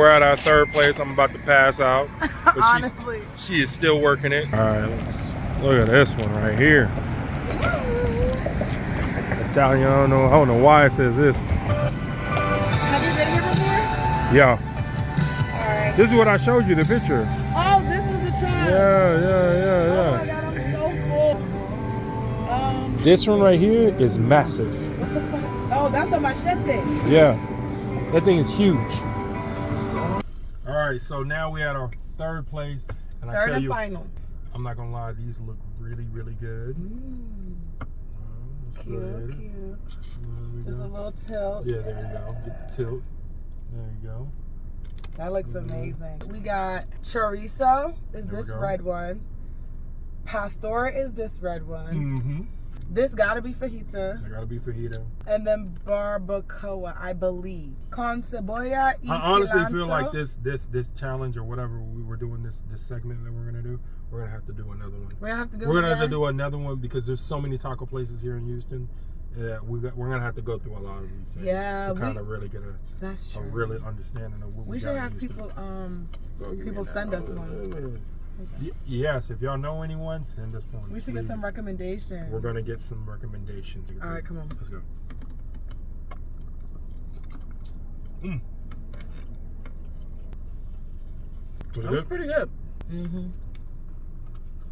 we're at our third place. I'm about to pass out. But Honestly. she is still working it. All right, look at this one right here. Italian, I don't know why it says this. Have you been here before? Yeah. Alright. This is what I showed you, the picture. Oh, this was the child. Yeah. Oh my god, I'm so full. This one right here is massive. What the fuck? Oh, that's a machete. Yeah. That thing is huge. All right, so now we at our third place. And Third and final. I'm not gonna lie, these look really, really good. Cute. Just a little tilt. Yeah, there you go. Get the tilt. There you go. That looks amazing. We got chorizo is this red one. Pastor is this red one. Mm-hmm. This gotta be fajita. There gotta be fajita. And then barbacoa, I believe. Con cebolla y I honestly cilantro. feel like this challenge or whatever we were doing, this segment that we're gonna do, we're gonna have to do another one. We're gonna have to do. We're gonna have to do another one because there's so many taco places here in Houston that we're gonna have to go through a lot of these things. Yeah, to kind of really get that's a true. really understanding of what We should have people send us ones. Yes, if y'all know anyone, send us one. We should get some recommendations. We're gonna get some recommendations. All right, come on. Let's go. Was it That was good? pretty good. Mm-hmm.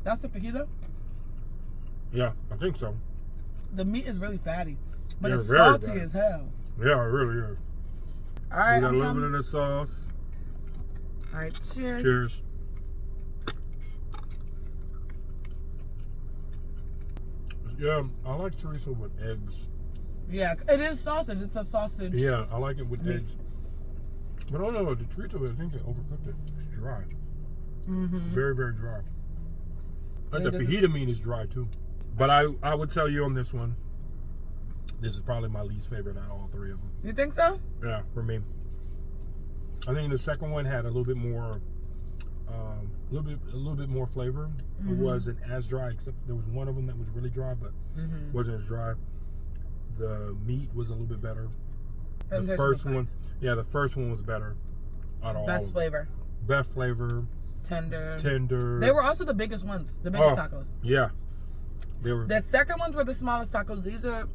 That's the fajita? Yeah, I think so. The meat is really fatty, but Yeah, it's very salty fatty. as hell. Yeah, it really is. All right, We got I'm a little coming. bit of the sauce. All right, cheers. Cheers. Yeah, I like chorizo with eggs. Yeah, it is sausage. It's a sausage. Yeah, I like it with meat. eggs. But I don't know, the chorizo, I think they overcooked it. It's dry. Mm-hmm. Very, very dry. Like Yeah, the this fajita meat is dry too. But I would tell you on this one, this is probably my least favorite out of all three of them. You think so? Yeah, for me. I think the second one had a little bit more, a little bit more flavor. Mm-hmm. It wasn't as dry, except there was one of them that was really dry, but wasn't as dry. The meat was a little bit better. The first one, the first one was better. Out of all of Best them. flavor. Best flavor. Tender. They were also the biggest ones, the biggest tacos. Yeah, they were. The second ones were the smallest tacos. These are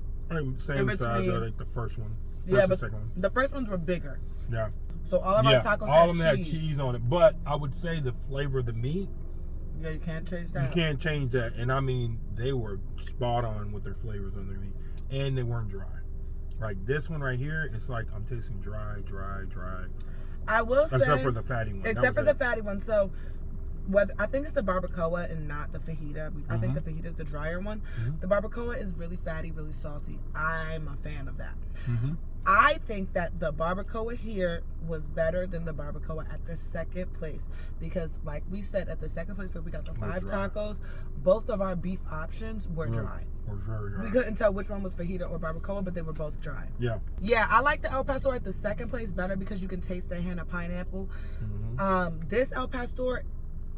same size as like the first one. but The second one. the first ones were bigger. Yeah. So all of our tacos all had of them had cheese on it. But I would say the flavor of the meat, yeah, you can't change that. you can't change that. And I mean, they were spot on with their flavors on their meat, and they weren't dry. Like this one right here, it's like I'm tasting dry. I will say, except for the fatty one. Except for the fatty one. So, I think it's the barbacoa and not the fajita. I think the fajita is the drier one. The barbacoa is really fatty, really salty. I'm a fan of that. I think that the barbacoa here was better than the barbacoa at the second place because, like we said, at the second place where we got the 5 tacos, both of our beef options were dry. Or very dry. We couldn't tell which one was fajita or barbacoa, but they were both dry. Yeah. Yeah, I like the El Pastor at the second place better because you can taste the hint of pineapple. This El Pastor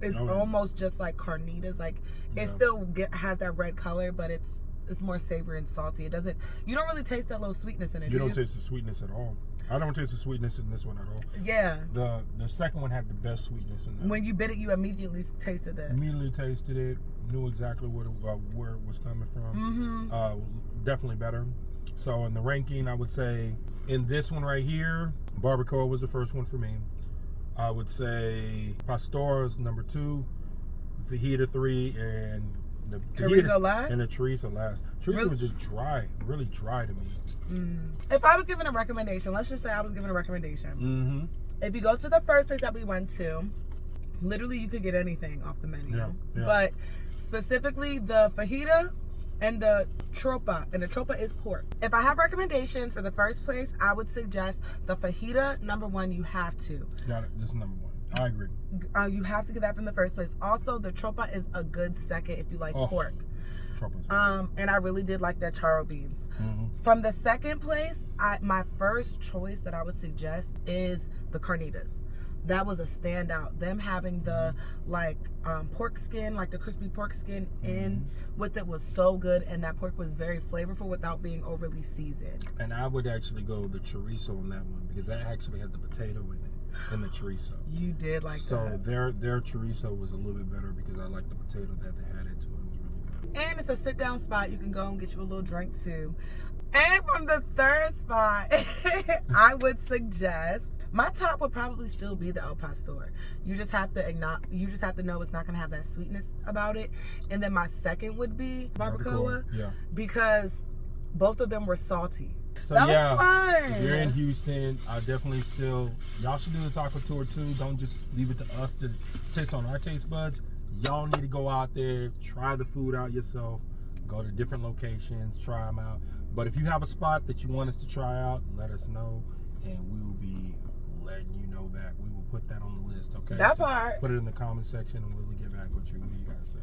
is almost just like carnitas. Like it still has that red color, but it's more savory and salty. It doesn't. You don't really taste that little sweetness in it. You don't taste the sweetness at all. I don't taste the sweetness in this one at all. Yeah. The second one had the best sweetness in there. When you bit it, you immediately tasted it. Immediately tasted it. Knew exactly where it was coming from. Definitely better. So in the ranking, I would say in this one right here, barbacoa was the first one for me. I would say Pastor's number 2, fajita 3, and the chorizo last? And the chorizo last. Chorizo was just dry, really dry to me. If I was given a recommendation, let's just say I was given a recommendation. If you go to the first place that we went to, literally you could get anything off the menu. Yeah. But specifically the fajita and the tropa, and the tropa is pork. If I have recommendations for the first place, I would suggest the fajita, number 1, you have to. Got it. This is number 1. I agree. You have to get that from the first place. Also, the tropa is a good second if you like pork. And I really did like their charo beans. From the second place, my first choice that I would suggest is the carnitas. That was a standout. Them having the pork skin, like the crispy pork skin in with it was so good, and that pork was very flavorful without being overly seasoned. And I would actually go the chorizo on that one because that actually had the potato in it. and the chorizo. You did like so that. So their chorizo was a little bit better because I liked the potato that they had into it. It was really good. And it's a sit down spot. You can go and get you a little drink too. And from the third spot, I would suggest, my top would probably still be the El Pastor. You just have to know it's not gonna have that sweetness about it. And then my second would be Barbacoa. Yeah. Because both of them were salty. So that yeah, was fun. If you're in Houston, I definitely y'all should do the taco tour too. Don't just leave it to us to taste on our taste buds. Y'all need to go out there, try the food out yourself, go to different locations, try them out. But if you have a spot that you want us to try out, let us know, and we will be letting you know back. We will put that on the list, okay? That part. Put it in the comment section, and we'll get back with you. What do you guys say?